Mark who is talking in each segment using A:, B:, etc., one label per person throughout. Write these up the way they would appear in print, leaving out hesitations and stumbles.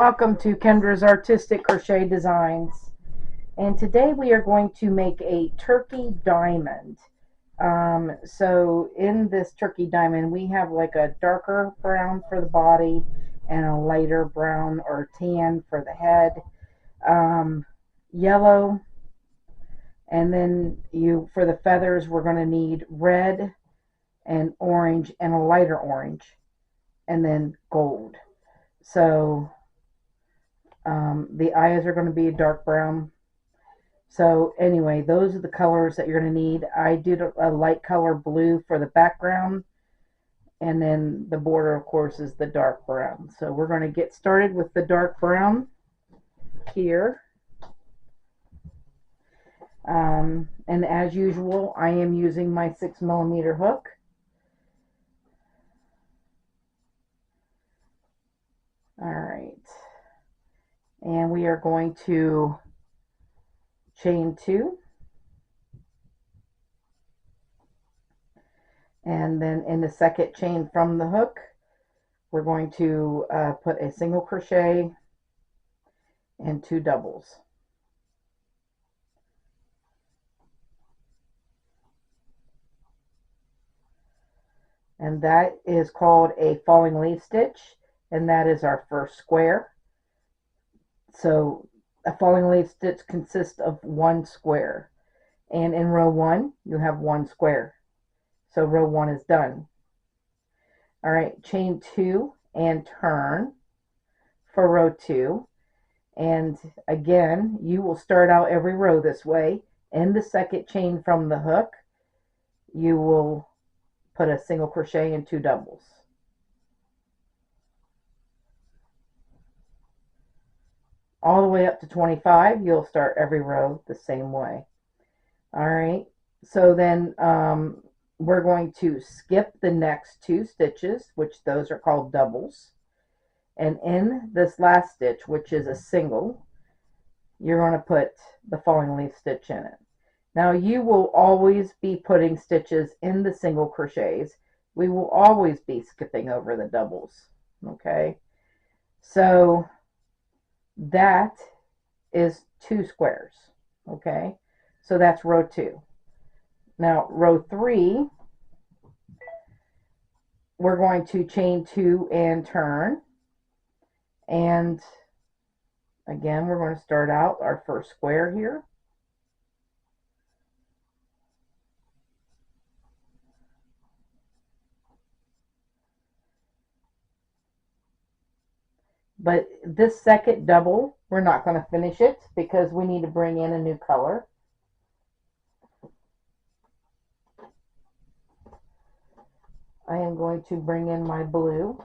A: Welcome to Kendra's Artistic Crochet Designs, and today we are going to make a turkey diamond. So in this turkey diamond we have like a darker brown for the body and a lighter brown or tan for the head, yellow, and then for the feathers we're going to need red and orange and a lighter orange, and then gold. So the eyes are going to be a dark brown. So anyway, those are the colors that you're going to need. I did a light color blue for the background, and then the border, of course, is the dark brown. So we're going to get started with the dark brown here. And as usual, I am using my 6mm hook. All right. And we are going to chain 2, and then in the second chain from the hook we're going to put a single crochet and 2 doubles. And that is called a falling leaf stitch, and that is our first square. So a falling leaf stitch consists of 1 square, and in row 1 you have 1 square. So row 1 is done. All right, chain 2 and turn for row 2. And again, you will start out every row this way. In the second chain from the hook, you will put a single crochet and 2 doubles. All the way up to 25, you'll start every row the same way. All right, so then we're going to skip the next 2 stitches, which those are called doubles. And in this last stitch, which is a single, you're going to put the falling leaf stitch in it. Now you will always be putting stitches in the single crochets. We will always be skipping over the doubles. Okay, so that is 2 squares. Okay, so that's row 2. Now row 3, we're going to chain 2 and turn, and again we're going to start out our first square here. But this second double, we're not going to finish it because we need to bring in a new color. I am going to bring in my blue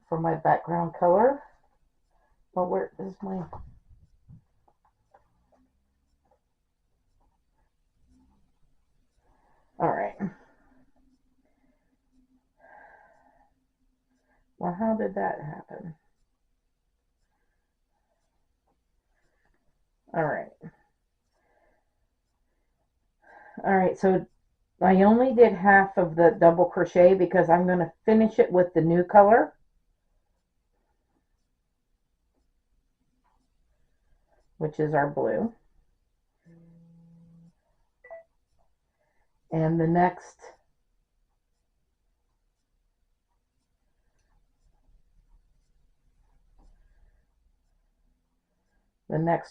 A: for my background color. Well, where is my... All right. Well, how did that happen? All right. All right, so I only did half of the double crochet because I'm going to finish it with the new color. Which is our blue. And the next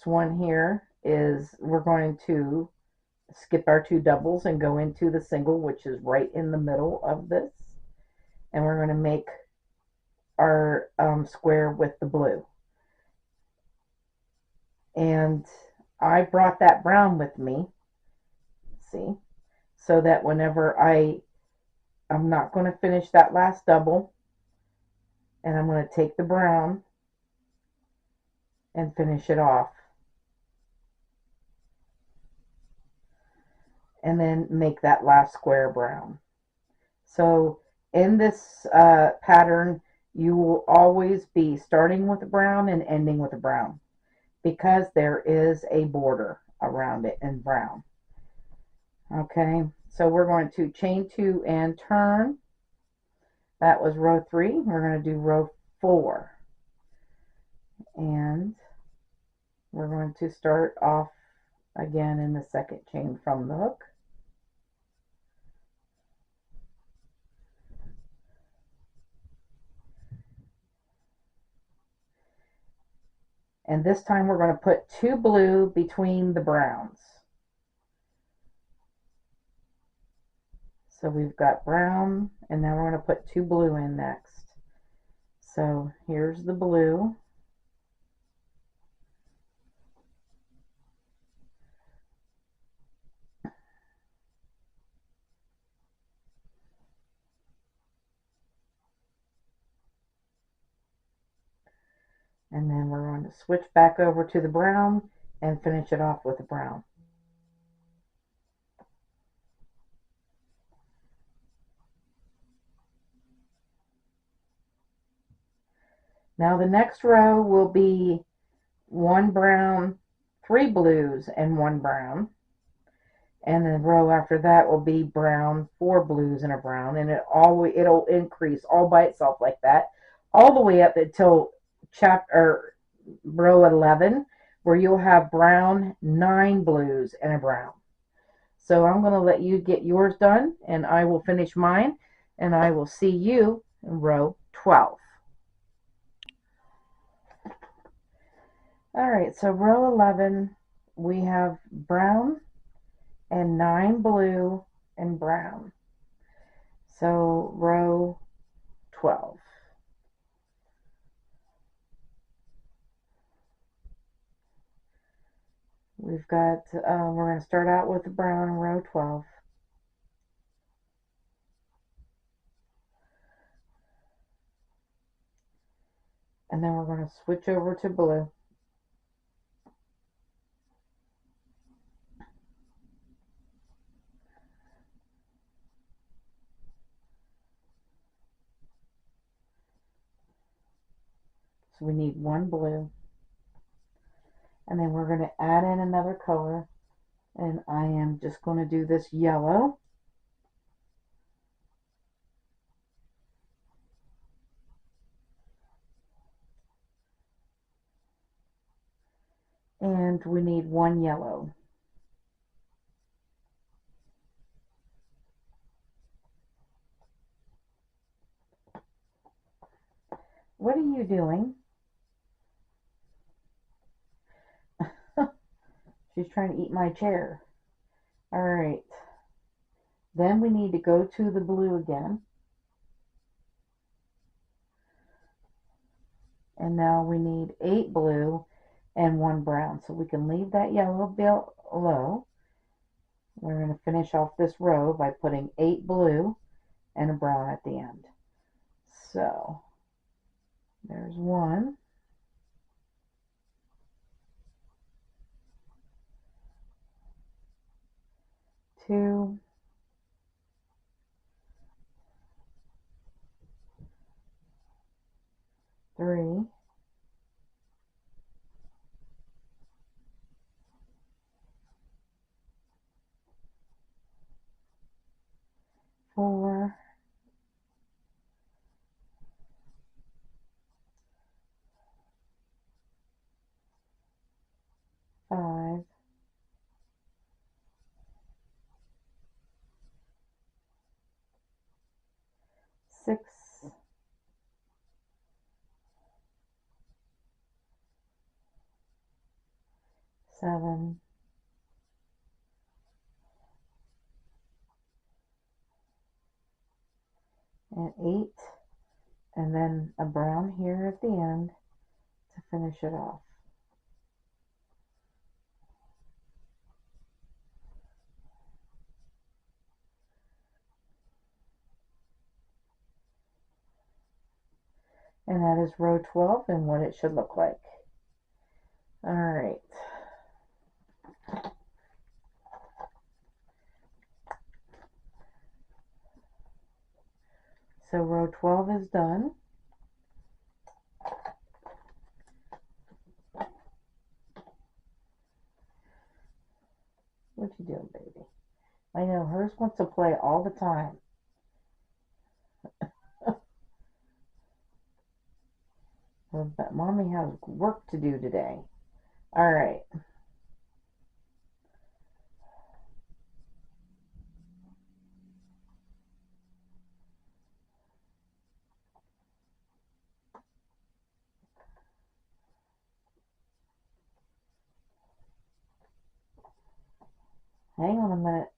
A: one here is we're going to skip our 2 doubles and go into the single, which is right in the middle of this, and we're going to make our square with the blue. And I brought that brown with me, see, so that whenever I'm not going to finish that last double, and I'm going to take the brown and finish it off, and then make that last square brown. So in this pattern, you will always be starting with a brown and ending with a brown, because there is a border around it in brown. Okay, so we're going to chain 2 and turn. That was row 3. We're going to do row 4. And we're going to start off again in the second chain from the hook. And this time we're going to put 2 blue between the browns. So we've got brown, and now we're going to put 2 blue in next. So here's the blue. And then we're going to switch back over to the brown and finish it off with the brown. Now the next row will be 1 brown, 3 blues, and 1 brown. And the row after that will be brown, 4 blues, and a brown. And it'll increase all by itself like that, all the way up until row 11, where you'll have brown, 9 blues, and a brown. So I'm going to let you get yours done, and I will finish mine, and I will see you in row 12. All right, so row 11, we have brown and 9 blue and brown. So row 12. We've got, we're going to start out with the brown in row 12. And then we're going to switch over to blue. So we need 1 blue. And then we're going to add in another color. And I am just going to do this yellow. And we need 1 yellow. What are you doing? She's trying to eat my chair. All right. Then we need to go to the blue again. And now we need 8 blue and 1 brown. So we can leave that yellow below. We're going to finish off this row by putting 8 blue and a brown at the end. So there's 1. 2. 3. 4. 5. Six, 7, and 8, and then a brown here at the end to finish it off. And that is row 12 and what it should look like. All right. So row 12 is done. What you doing, baby? I know hers wants to play all the time. But mommy has work to do today. All right. Hang on a minute.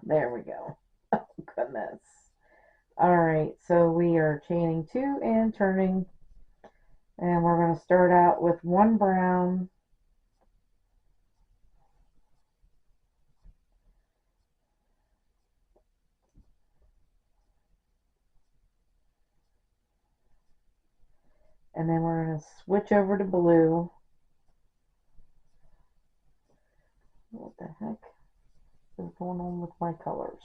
A: There we go. Oh, goodness. All right, so we are chaining two and turning, and we're going to start out with one brown, and then we're going to switch over to blue. What the heck is going on with my colors?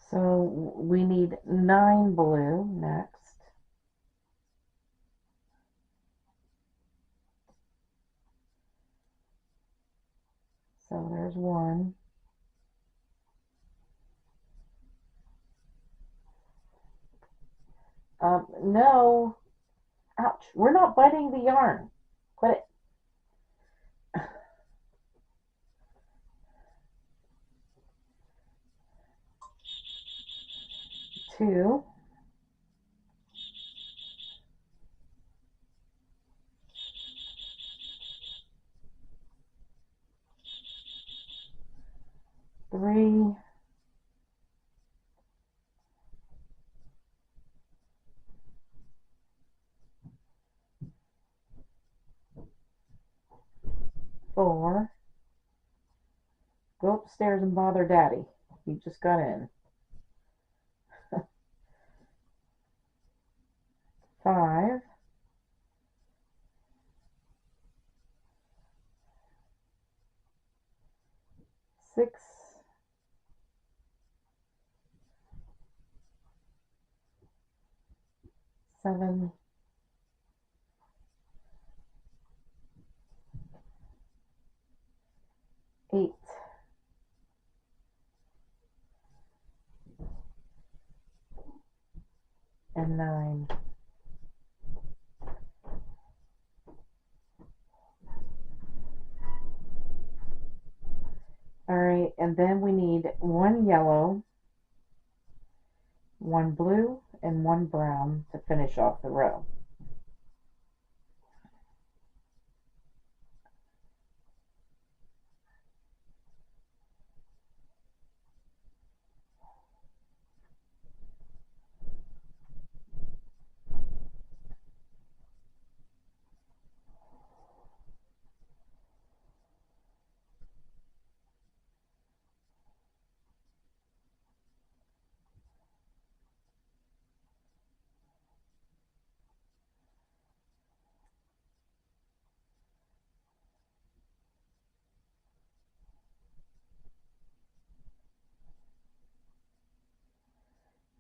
A: So we need 9 blue next. So there's one. No. Ouch. We're not biting the yarn. Quit it. 2. 3. 4. Go upstairs and bother Daddy. He just got in. 5. 6. 7. 8. And 9. Alright, and then we need 1 yellow, 1 blue, and 1 brown to finish off the row.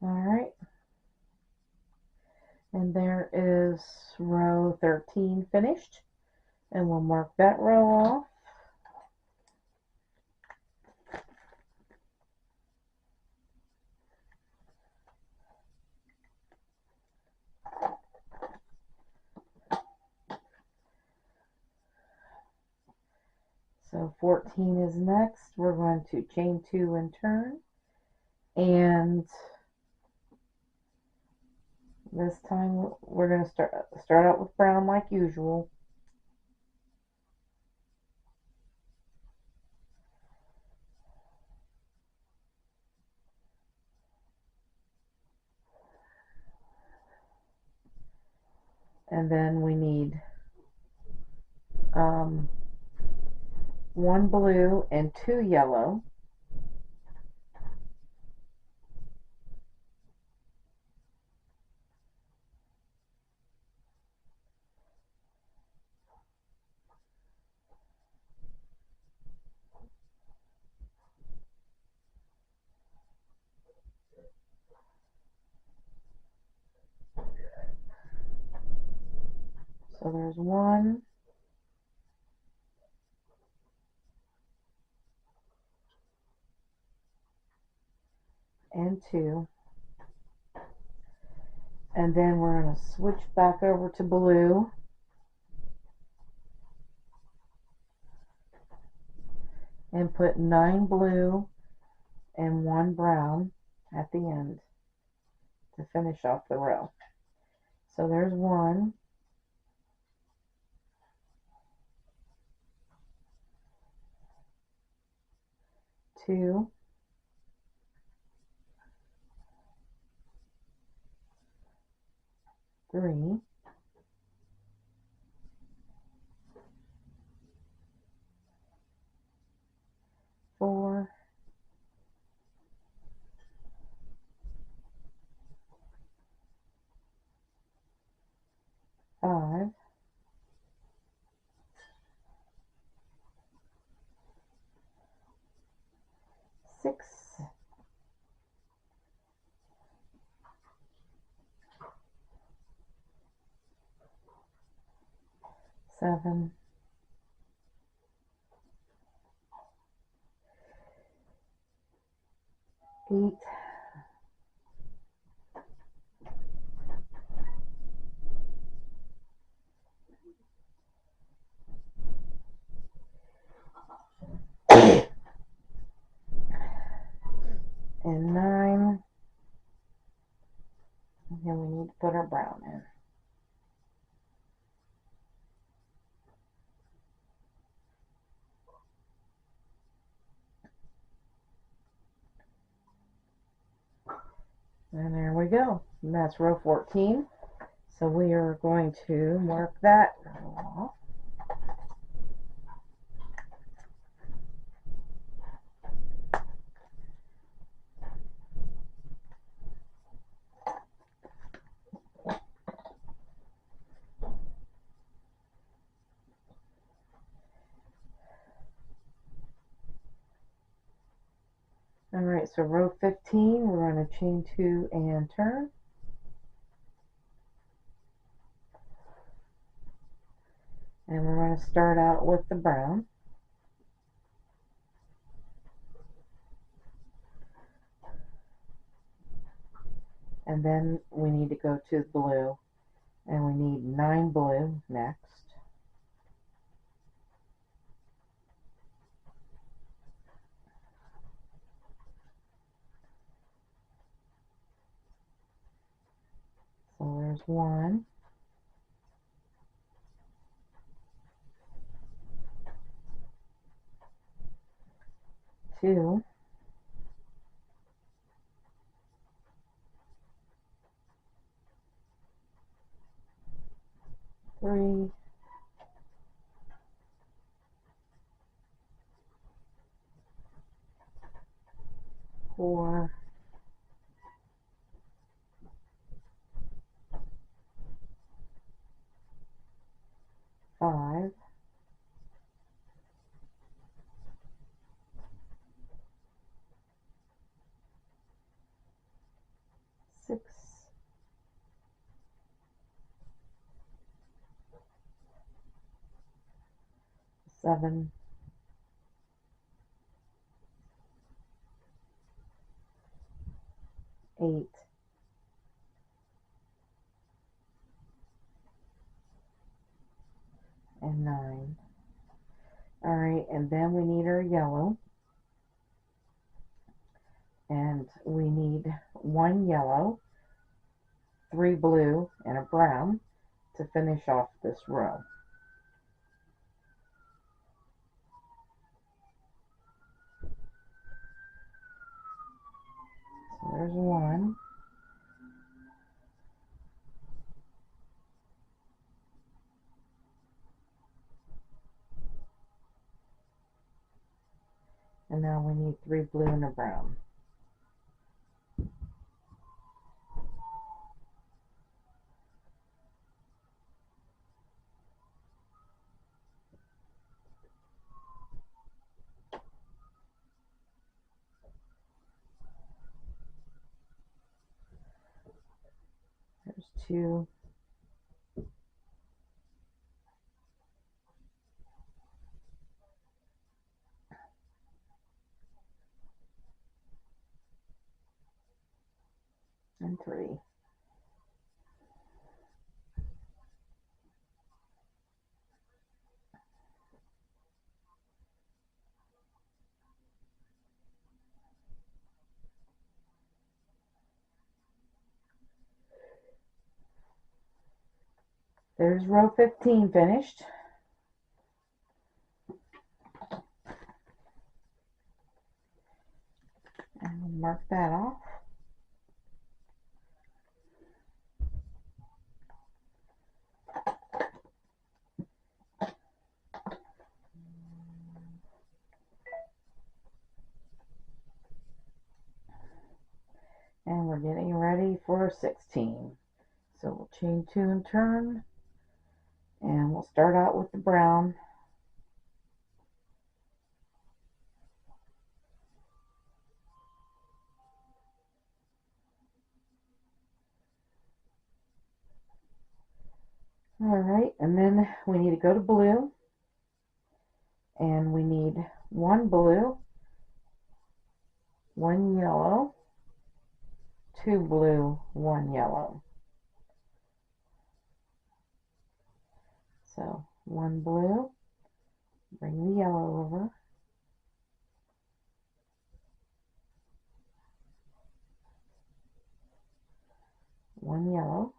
A: Alright, and there is row 13 finished, and we'll mark that row off. So 14 is next. We're going to chain 2 and turn, and this time we're going to start out with brown like usual. And then we need 1 blue and 2 yellow. So there's 1 and 2. And then we're going to switch back over to blue. And put 9 blue and 1 brown at the end to finish off the row. So there's 1, 2, 3, 4, 5, 6, 7, 8, and 9. And then we need to put our brown in. And there we go. And that's row 14. So we are going to mark that row off. Alright, so row 15, we're going to chain 2 and turn. And we're going to start out with the brown. And then we need to go to blue. And we need 9 blue next. So there's 1. 2. 3. 4. 5. 6. 7. 8. And 9. Alright, and then we need our yellow. And we need 1 yellow, 3 blue, and a brown to finish off this row. So there's 1. And now we need 3 blue and a brown. There's 2. 3. There's row 15 finished. And we'll mark that off. And we're getting ready for 16. So we'll chain 2 and turn. And we'll start out with the brown. Alright, and then we need to go to blue. And we need 1 blue, 1 yellow, 2 blue, 1 yellow. So 1 blue, bring the yellow over. 1 yellow.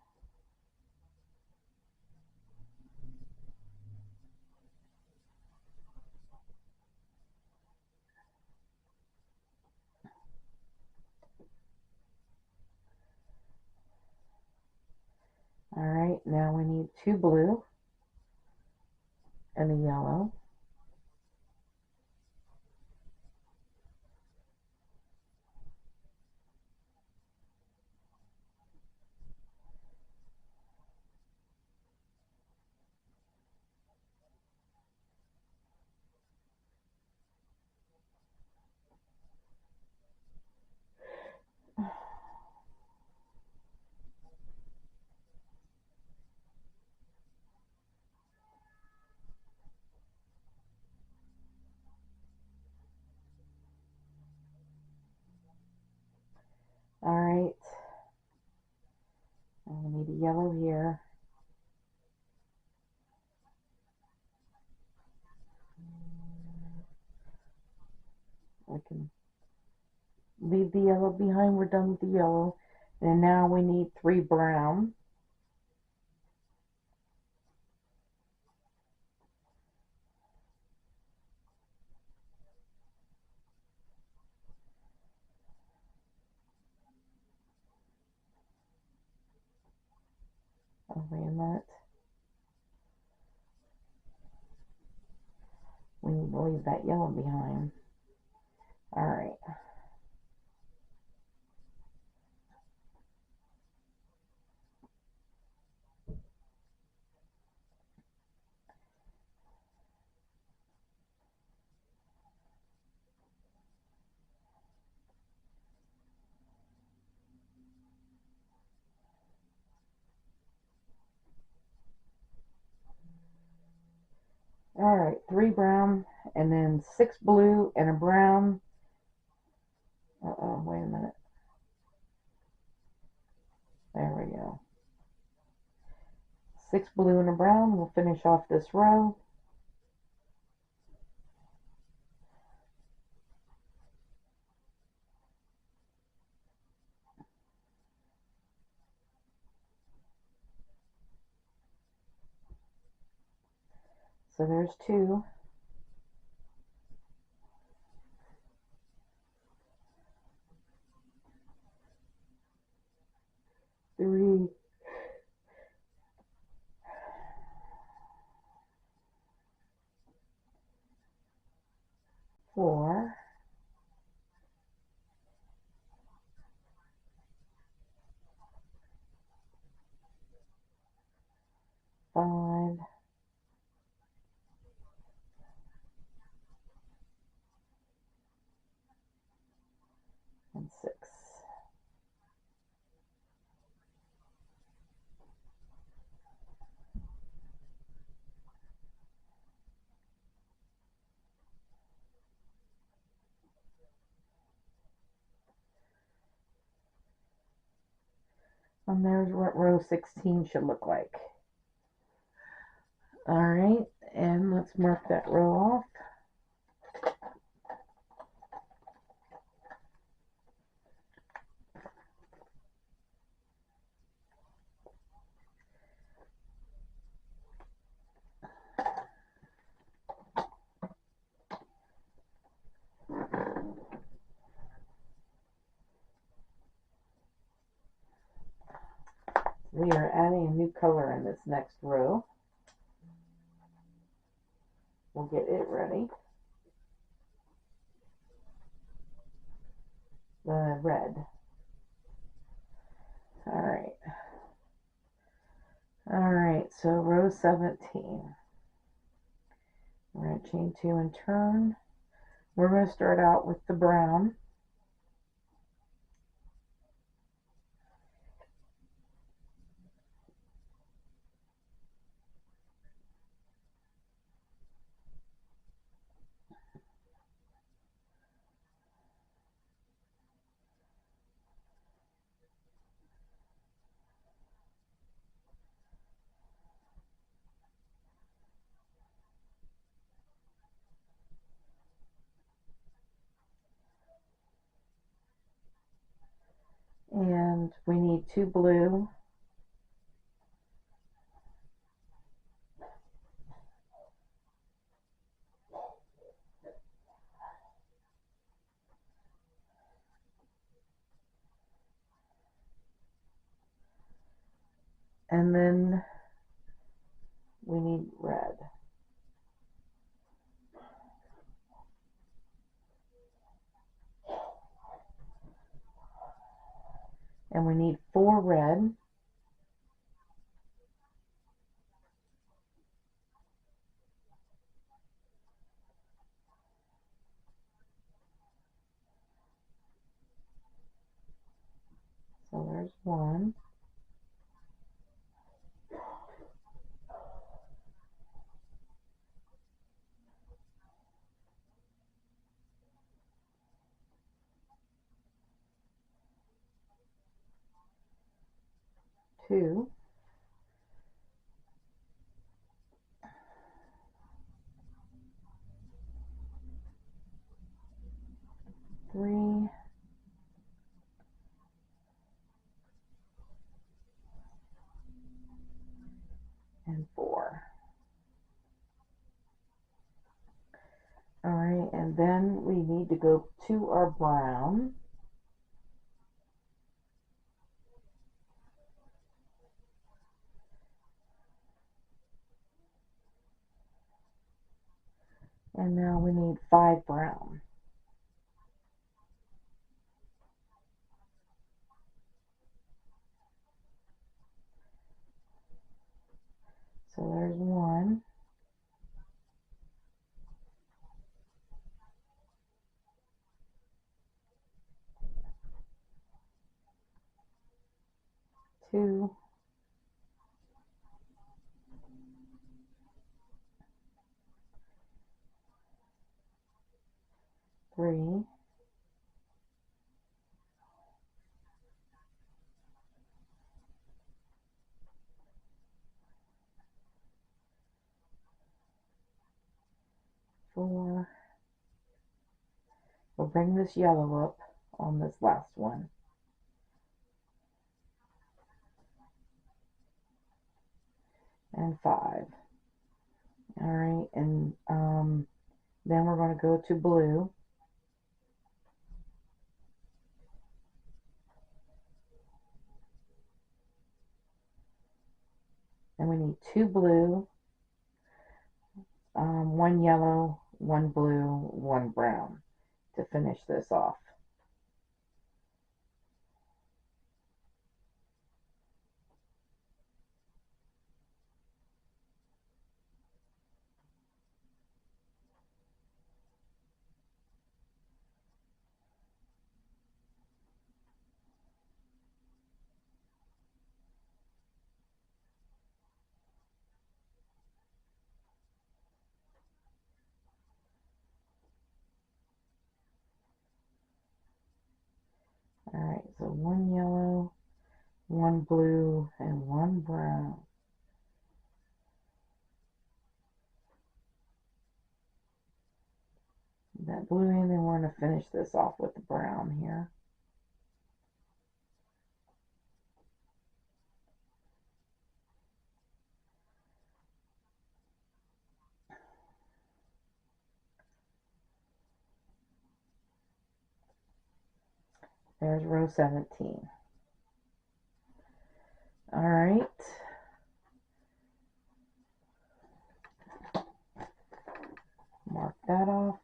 A: Alright, now we need 2 blue and a yellow. Alright, and we need a yellow here. We can leave the yellow behind, we're done with the yellow. And now we need 3 brown. Oh, wait a minute. We need to leave that yellow behind. Alright. Alright, 3 brown, and then 6 blue and a brown. Uh-oh, wait a minute. There we go. 6 blue and a brown. We'll finish off this row. So there's 2. 3. 4. 5. And there's what row 16 should look like. All right, and let's mark that row off. We are adding a new color in this next row. We'll get it ready. The red. All right. All right, so row 17. We're going to chain 2 and turn. We're going to start out with the brown. And we need 2 blue. And then we need red. And we need 4 red. So there's 1. 2. 3. And 4. All right, and then we need to go to our brown. And now we need 5 brown. So there's 1. 2. 3. 4. We'll bring this yellow up on this last one. And 5. All right, and then we're going to go to blue. And we need 2 blue, 1 yellow, 1 blue, 1 brown to finish this off. All right, so 1 yellow, one blue and one brown. That blue in, and we're going to finish this off with the brown here. There's row 17. All right. Mark that off.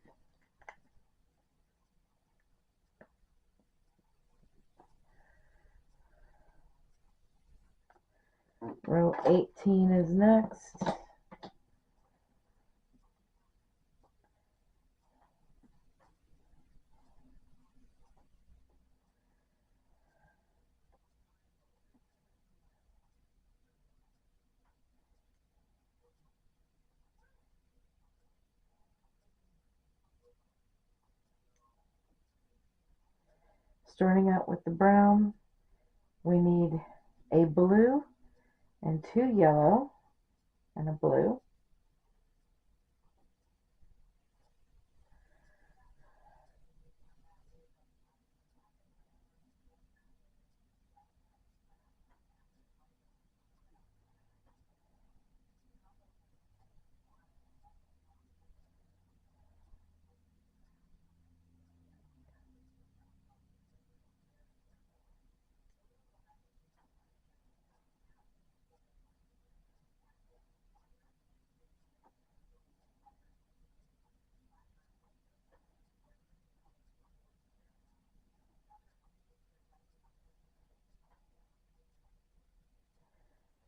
A: Row 18 is next. Starting out with the brown, we need a blue and two yellow and a blue.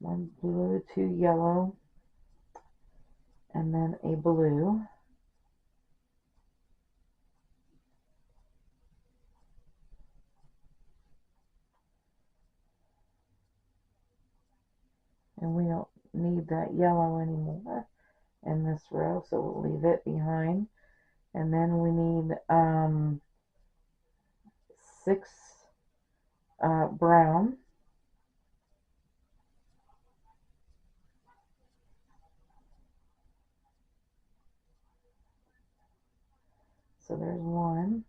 A: One blue, two yellow, and then a blue. And we don't need that yellow anymore in this row, so we'll leave it behind. And then we need 6 brown. So there's 1,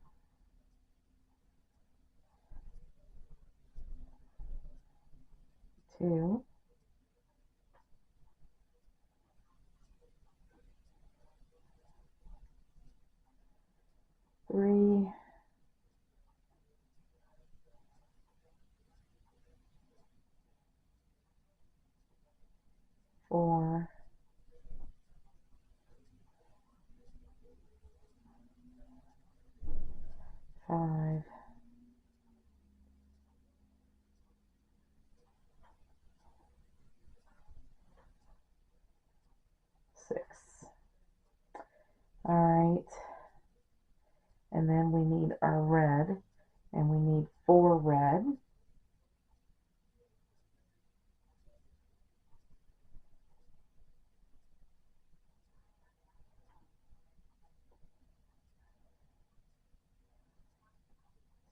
A: 2, 3, 4, 5, 6. All right. And then we need our red, and we need 4 red.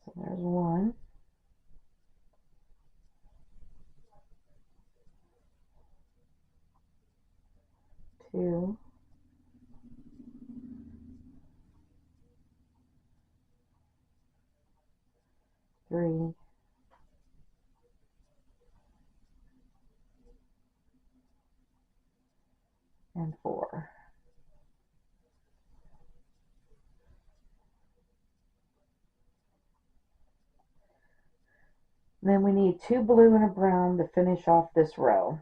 A: So there's 1, 2, 3, and 4. Then we need 2 blue and a brown to finish off this row.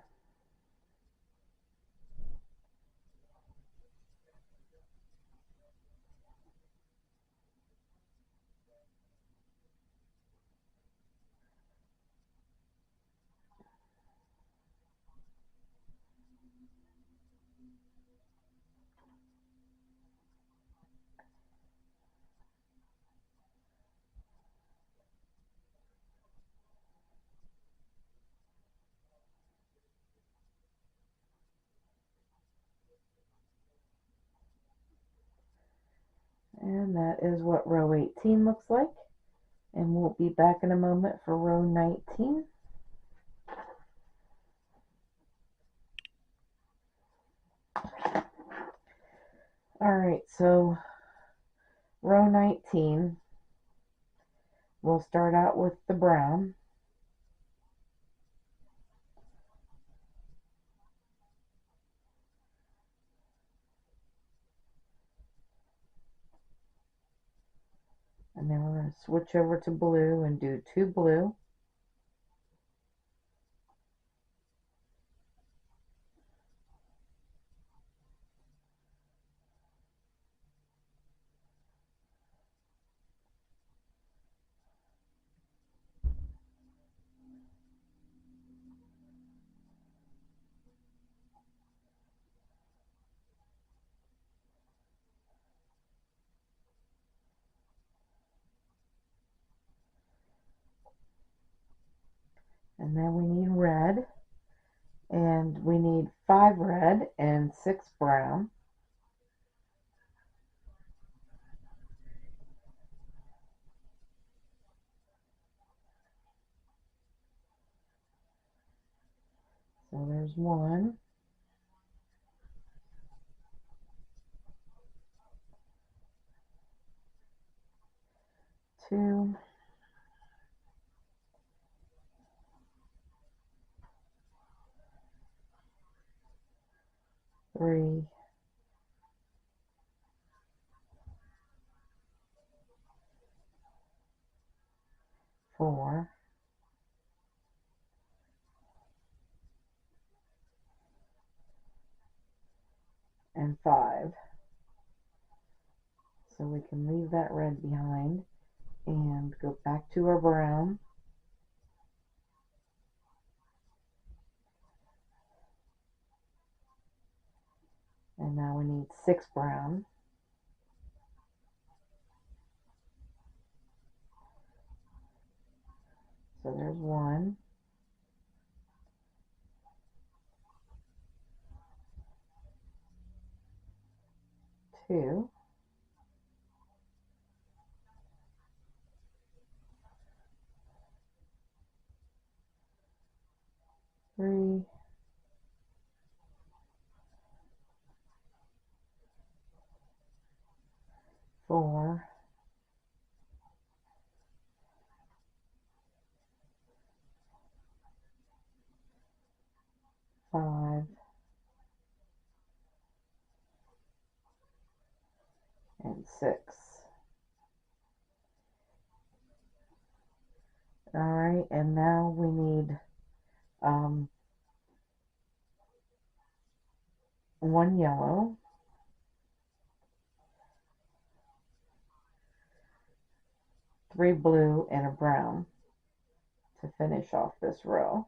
A: And that is what row 18 looks like. And we'll be back in a moment for row 19. Alright, so row 19, we'll start out with the brown. And then we're going to switch over to blue and do 2 blue. And then we need red. And we need 5 red and 6 brown. So there's 1, 2, 3, 4, and 5. So we can leave that red behind and go back to our brown. And now we need 6 brown. So there's 1, 2, 3, 4, five, and 6. Alright, and now we need 1 yellow, 3 blue, and a brown to finish off this row.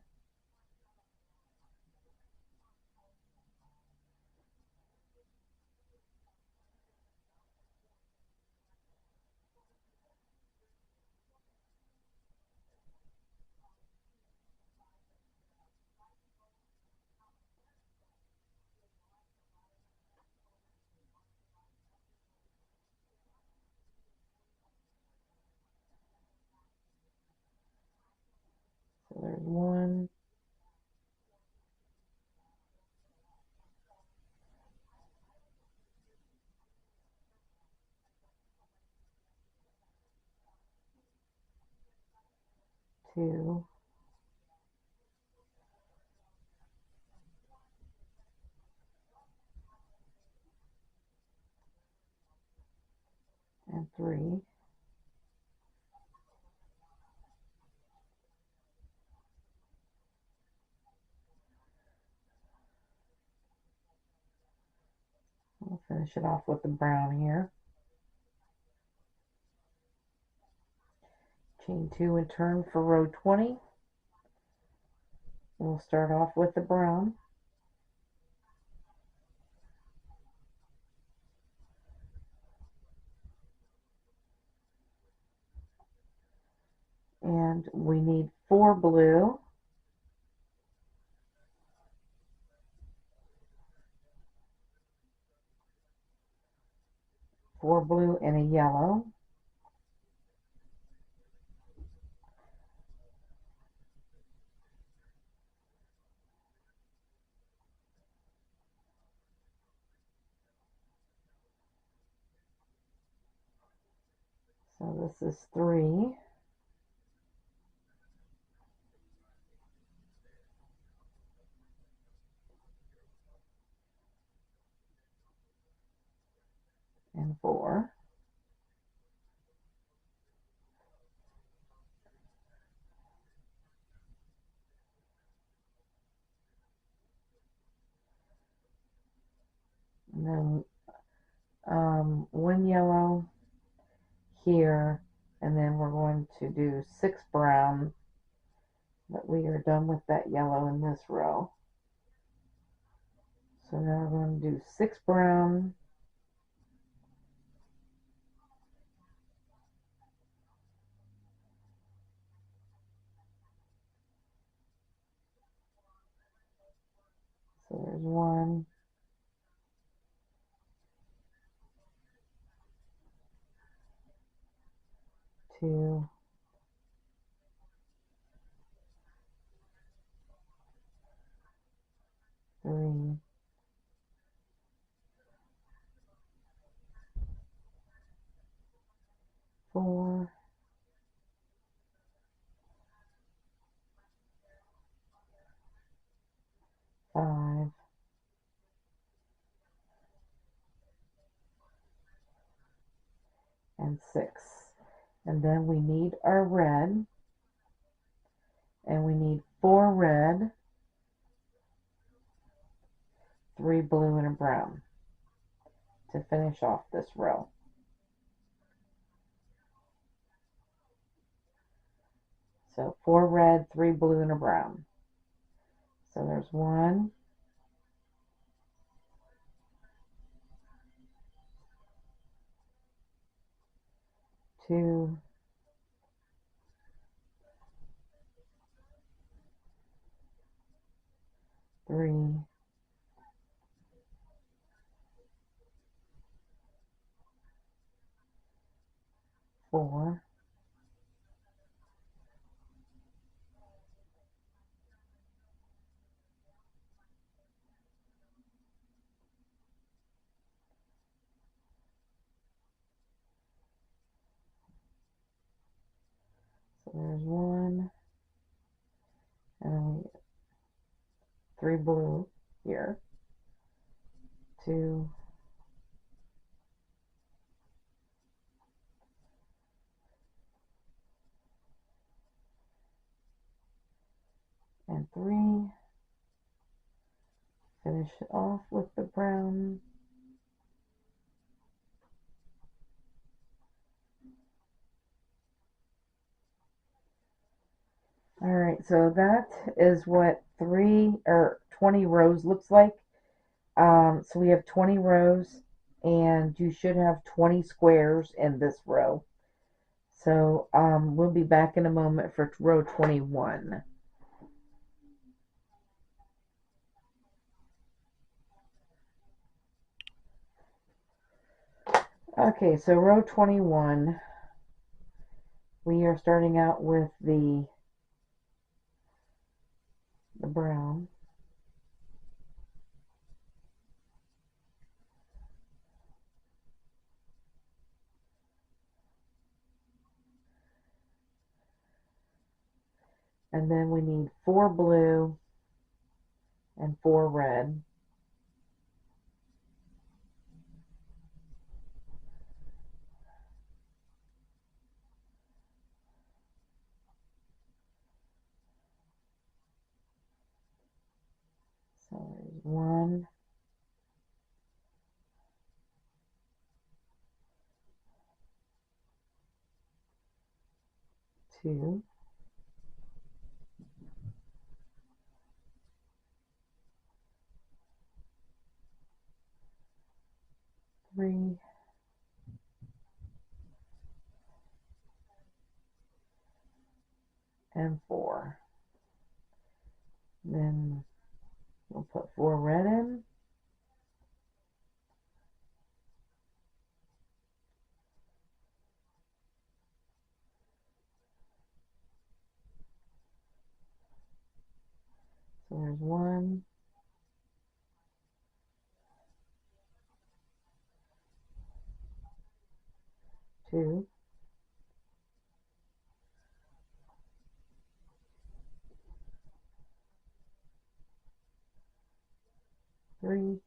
A: So there's 1, 2, and 3. We'll finish it off with the brown here. Chain 2 and turn for row 20. We'll start off with the brown. And we need 4 blue, 4 blue and a yellow. So this is 3. And 4. And then 1 yellow here, and then we're going to do 6 brown, but we are done with that yellow in this row. So now we're going to do 6 brown, so there's 1, 2, 3, 4, 5, and 6. And then we need our red, and we need 4 red, 3 blue, and a brown to finish off this row. So 4 red, 3 blue, and a brown. So there's 1, 2, 3, 4, 1, and then we 3 blue here, 2, and 3. Finish it off with the brown. Alright, so that is what 20 rows looks like. So we have 20 rows, and you should have 20 squares in this row. So we'll be back in a moment for row 21. Okay, so row 21, we are starting out with the brown. And then we need 4 blue and 4 red. So there's 1, 2, 3, and 4. Then we'll put 4 red in. So there's 1, 2, 3,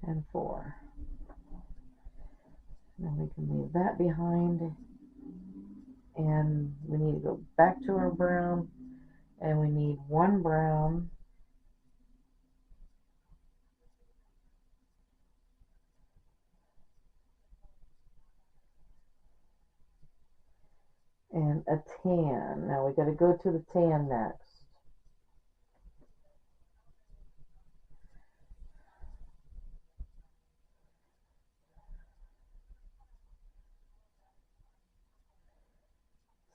A: and 4. Then we can leave that behind, and we need to go back to our brown, and we need 1 brown, and a tan. Now we got to go to the tan next.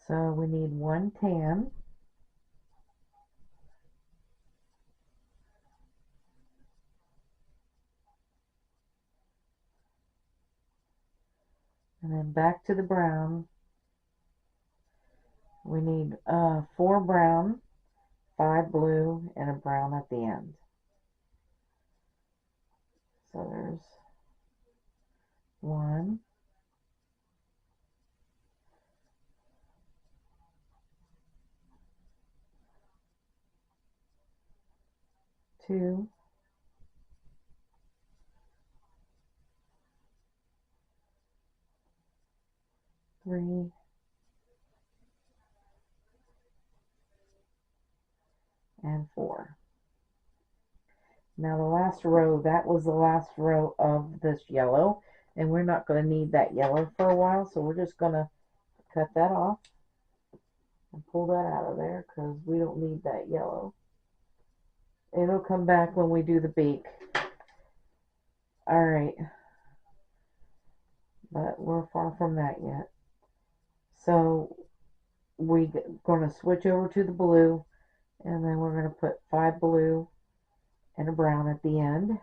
A: So we need 1 tan, and then back to the brown. We need 4 brown, 5 blue, and a brown at the end. So there's 1, 2, 3, and 4. Now the last row, that was the last row of this yellow, and we're not going to need that yellow for a while, so we're just going to cut that off and pull that out of there because we don't need that yellow. It'll come back when we do the beak. Alright, but we're far from that yet. So we're going to switch over to the blue, and then we're going to put 5 blue and a brown at the end.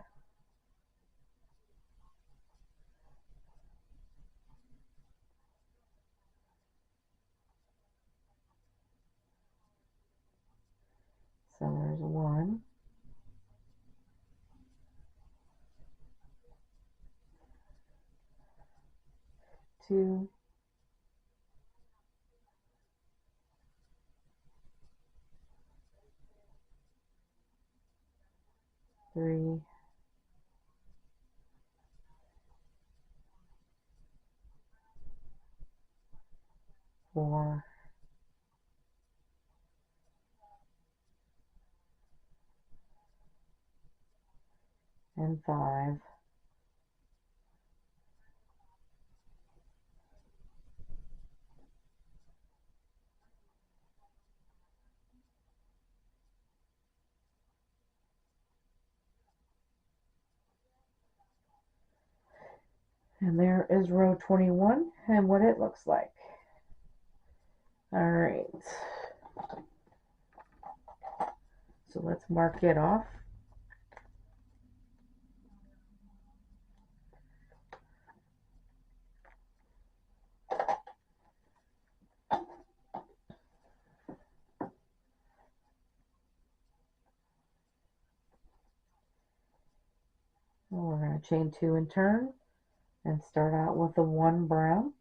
A: So there's 1, 2, 3, 4, and 5. And there is row 21 and what it looks like. Alright, so let's mark it off. And we're going to chain 2 and turn and start out with the 1 brown.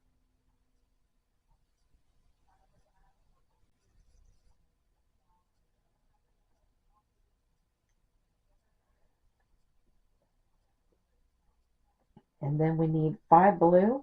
A: And then we need 5 blue,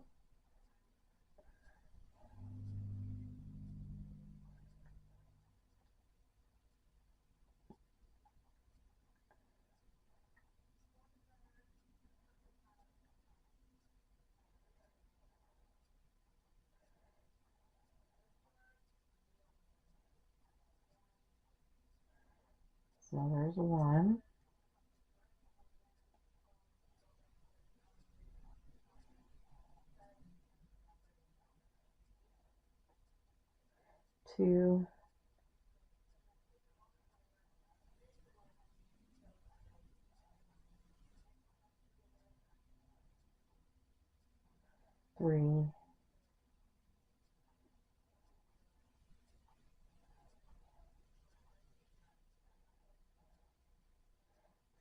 A: so there's 1, 2, 3,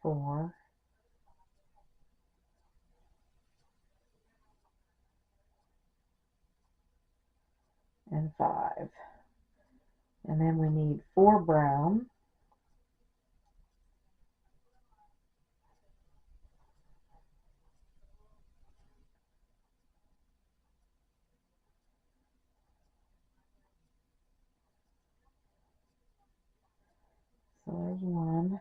A: 4, and 5. And then we need 4 brown. So there's 1,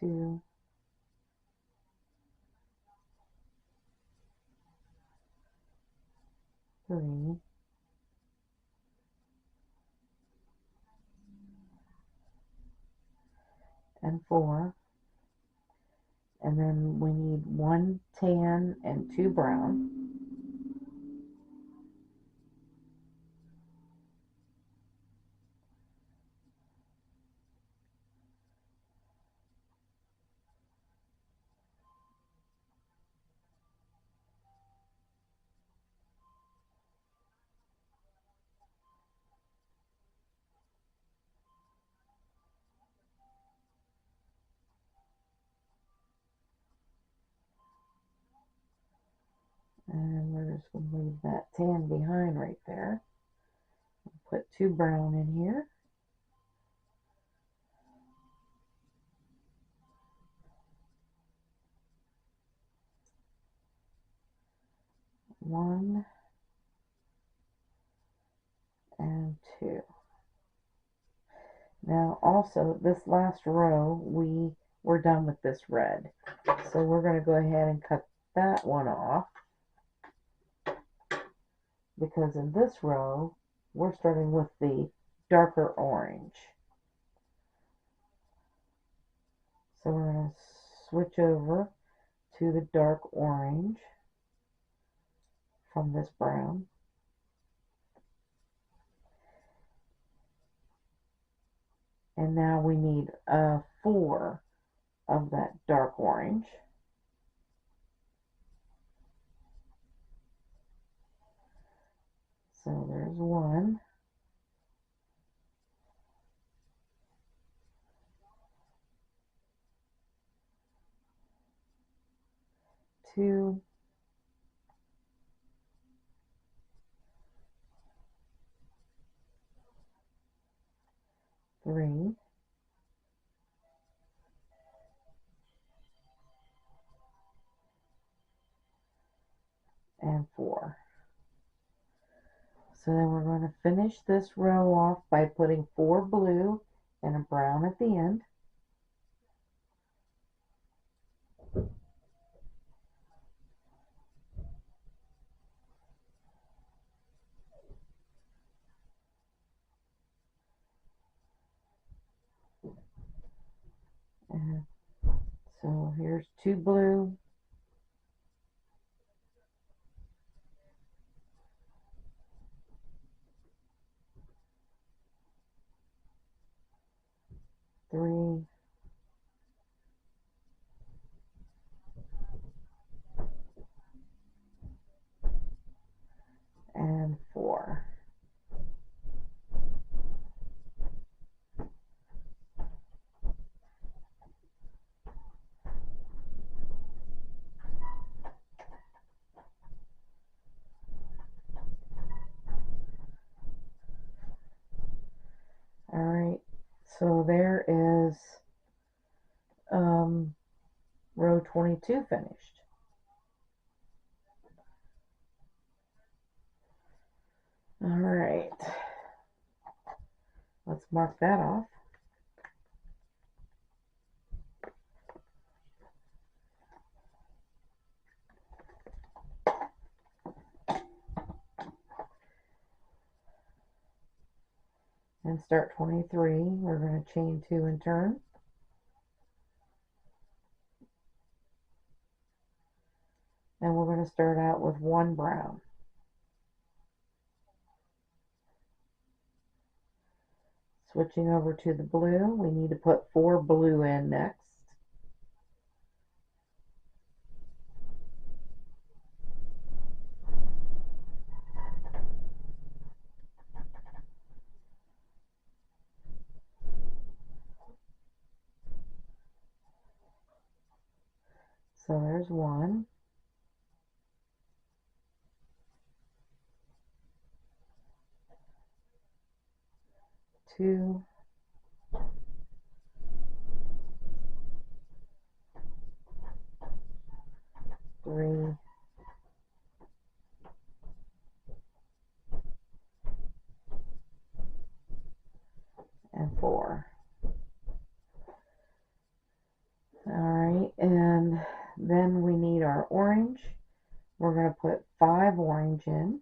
A: 2, 3, and 4. And then we need 1 tan and 2 brown. And we're just going to leave that tan behind right there. Put 2 brown in here. One and 2. Now also this last row we're done with this red. So we're going to go ahead and cut that one off, because in this row we're starting with the darker orange. So we're going to switch over to the dark orange from this brown. And now we need 4 of that dark orange. So there's 1. 2. 3. And 4. So then we're going to finish this row off by putting 4 blue and a brown at the end. And so here's 2 blue, 3, and 4. All right, so there is row 22 finished. All right, let's mark that off. And start 23. We're going to chain 2 and turn. And we're going to start out with 1 brown. Switching over to the blue, we need to put 4 blue in next. So there's 1, 2, 3, and 4. Alright, and then we need our orange. We're going to put 5 orange in.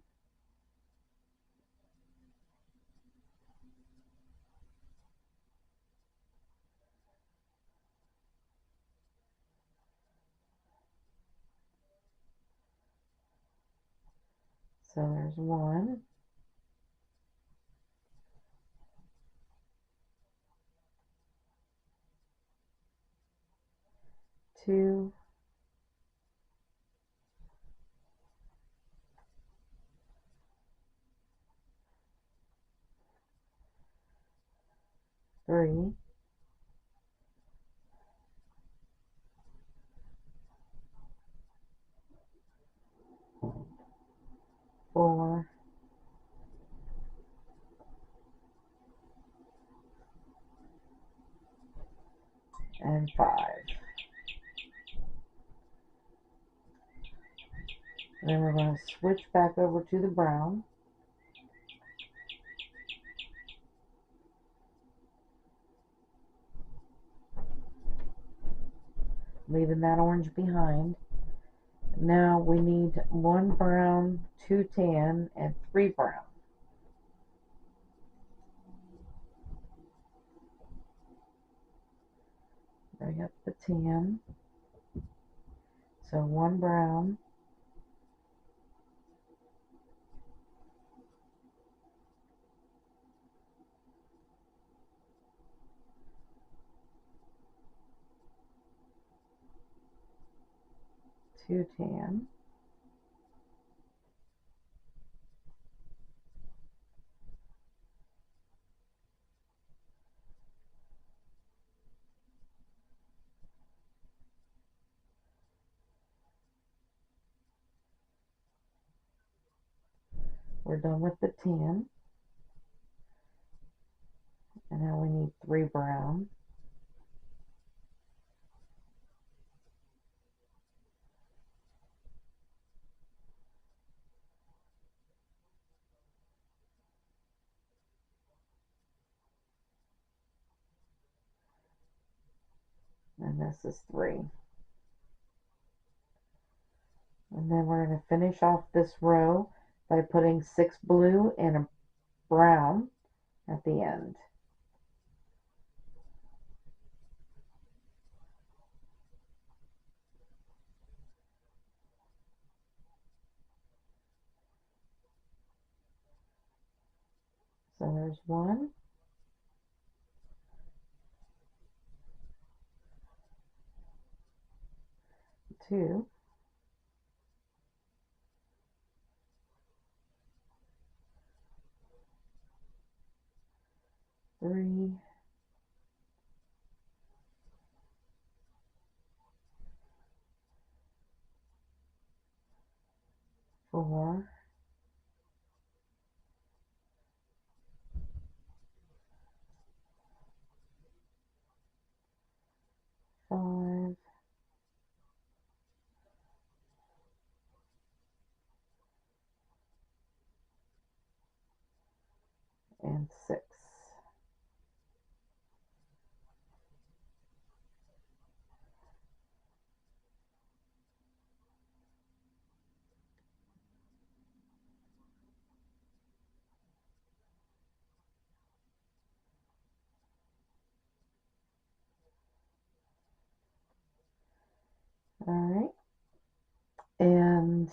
A: So there's 1, 2, 3, 4, and 5. Then we're going to switch back over to the brown. Leaving that orange behind. Now we need 1 brown, 2 tan, and 3 brown. Bring up the tan. So 1 brown, 2 tan, 'We're done with the tan. And now we need 3 brown. And this is 3. And then we're going to finish off this row by putting 6 blue and a brown at the end. So there's 1, 2, 3, 4, 5, and 6. Alright, and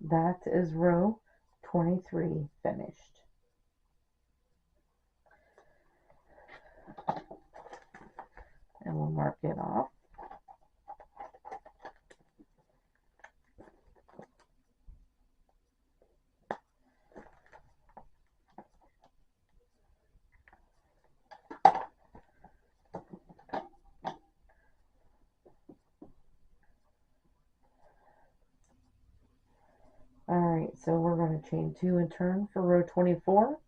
A: that is row 23 finished. And we'll mark it off. Alright, so we're going to chain 2 and turn for row 24.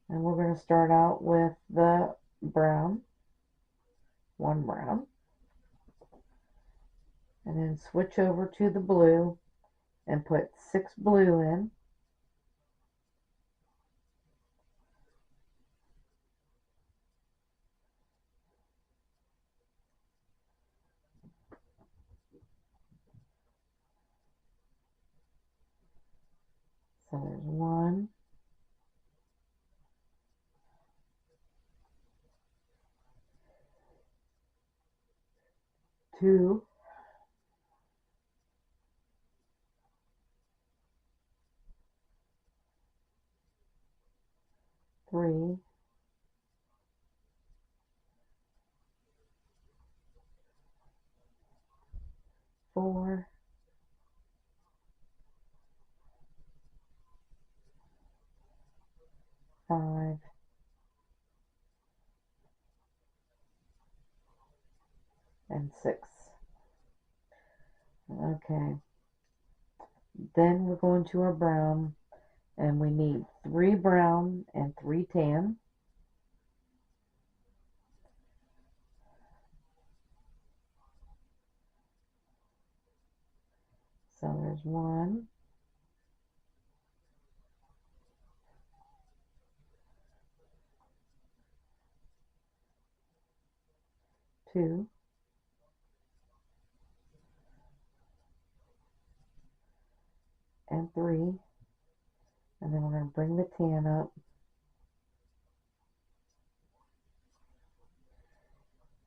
A: And we're going to start out with the brown, 1 brown, and then switch over to the blue and put 6 blue in. So there's 1, 2, 3, 4, 5, and 6. Okay, then we're going to our brown, and we need 3 brown and 3 tan. So there's 1, 2, and 3, and then we're going to bring the tan up,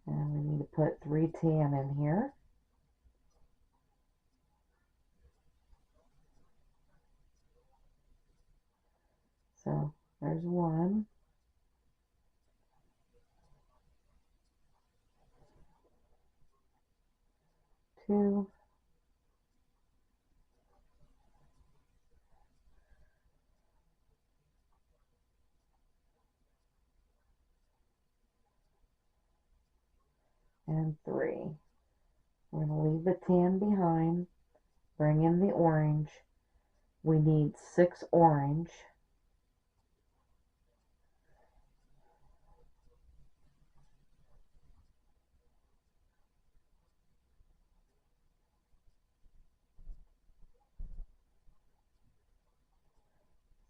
A: and we need to put 3 tan in here. So there's 1, 2, and 3. We're going to leave the tan behind, bring in the orange. We need 6 orange.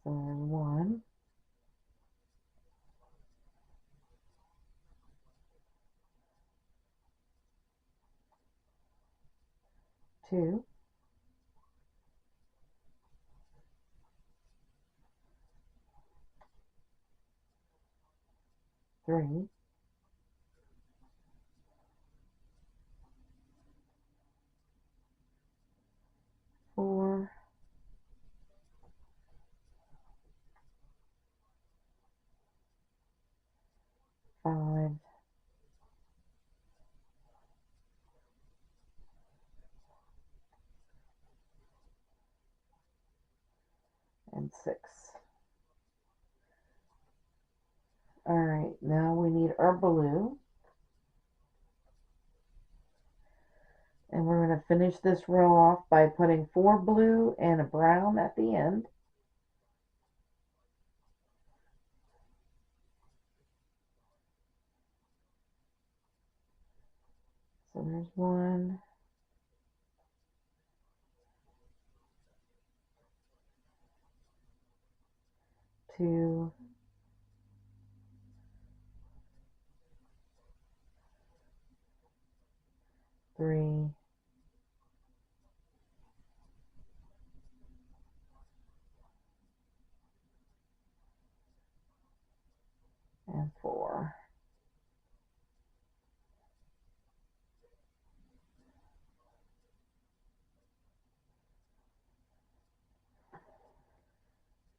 A: So there's 1, 2, 3, 4, 5, and 6. Alright, now we need our blue. And we're going to finish this row off by putting 4 blue and a brown at the end. So there's 1, 2, 3, and 4.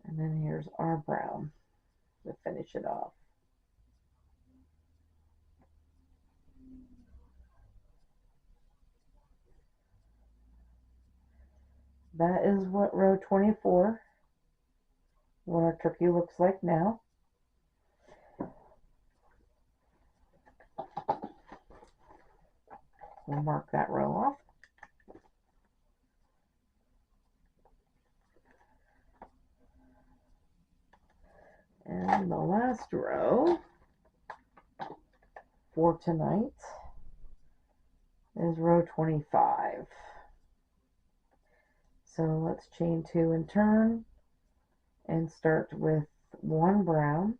A: And then here's our brown to finish it off. That is what row 24, what our turkey looks like now. We'll mark that row off. last row for tonight is row 25. So let's chain 2 and turn and start with 1 brown,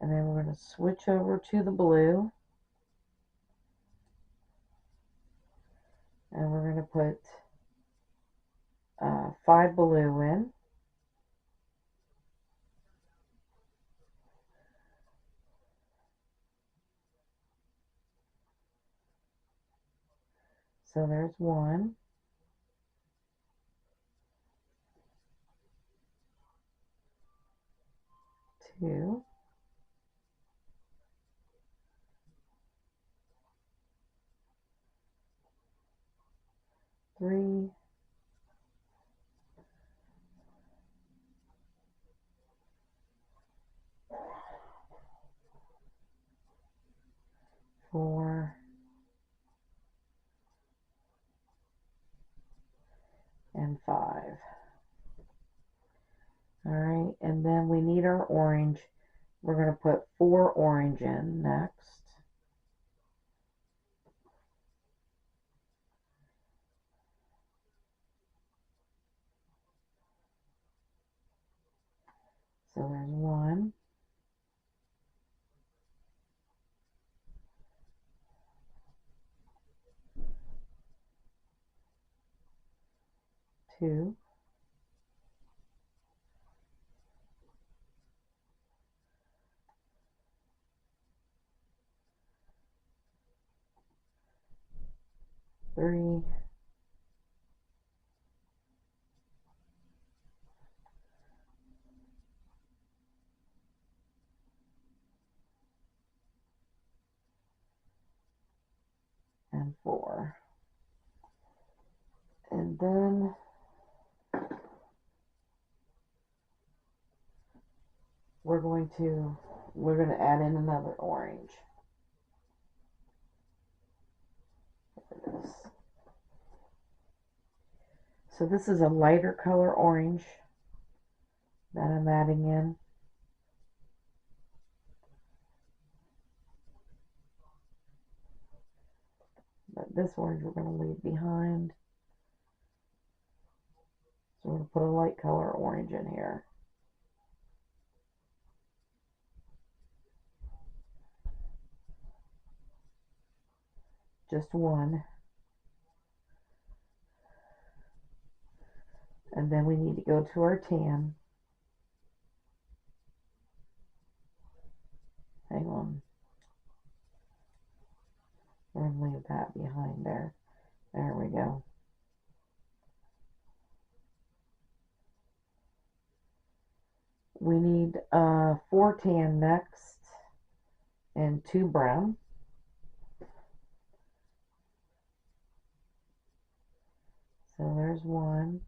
A: and then we're going to switch over to the blue, and we're going to put 5 blue in. So there's 1, 2, 3, 4, and 5. Alright, and then we need our orange. We're going to put 4 orange in next. So there's 1, 2, 3, and 4. And then we're going to add in another orange. There it is. So this is a lighter color orange that I'm adding in. But this orange we're going to leave behind. So we're going to put a light color orange in here. Just 1. And then we need to go to our tan. Hang on. We're going to leave that behind there. There we go. We need 4 tan next and 2 brown. So there's 1.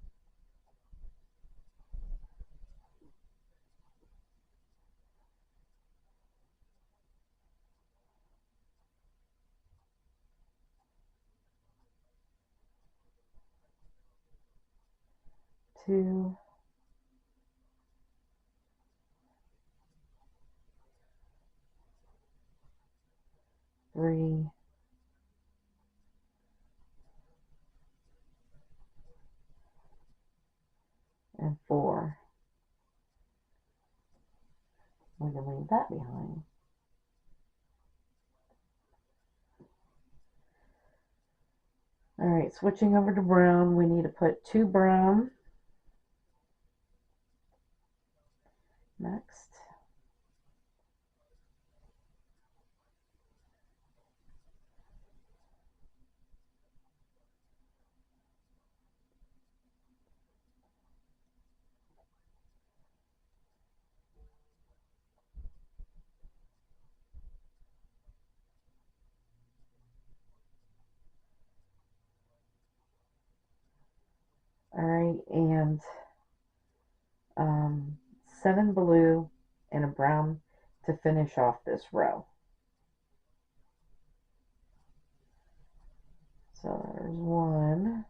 A: 2, 3, and 4. We can leave that behind. Alright, switching over to brown, we need to put 2 brown next. Alright, and 7 blue and a brown to finish off this row. So there's 1,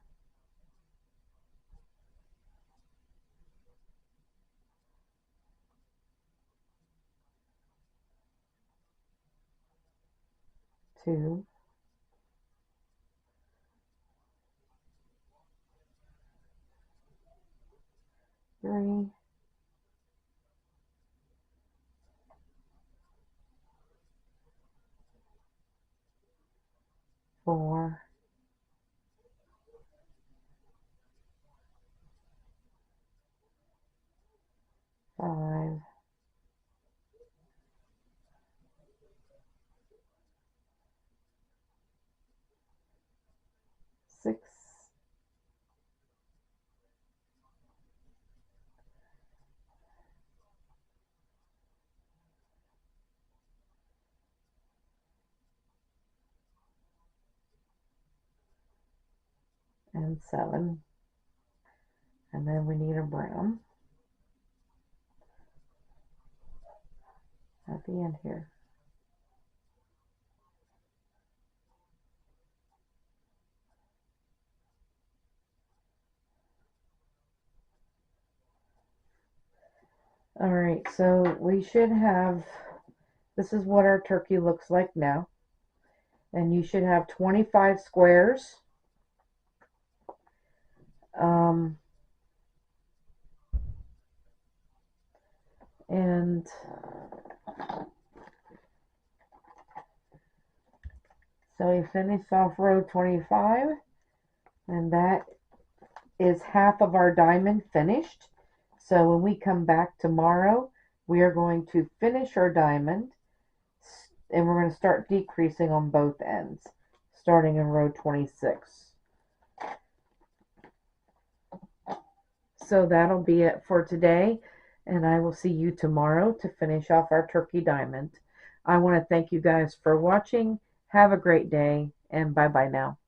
A: 2, 3, 4, 5, 6, and 7. And then we need a brown at the end here. All right, so we should have, this is what our turkey looks like now. And you should have 25 squares. And so we finished off row 25, and that is half of our diamond finished. So when we come back tomorrow, we are going to finish our diamond, and we're going to start decreasing on both ends, starting in row 26. So that'll be it for today, and I will see you tomorrow to finish off our turkey diamond. I want to thank you guys for watching. Have a great day, and bye-bye now.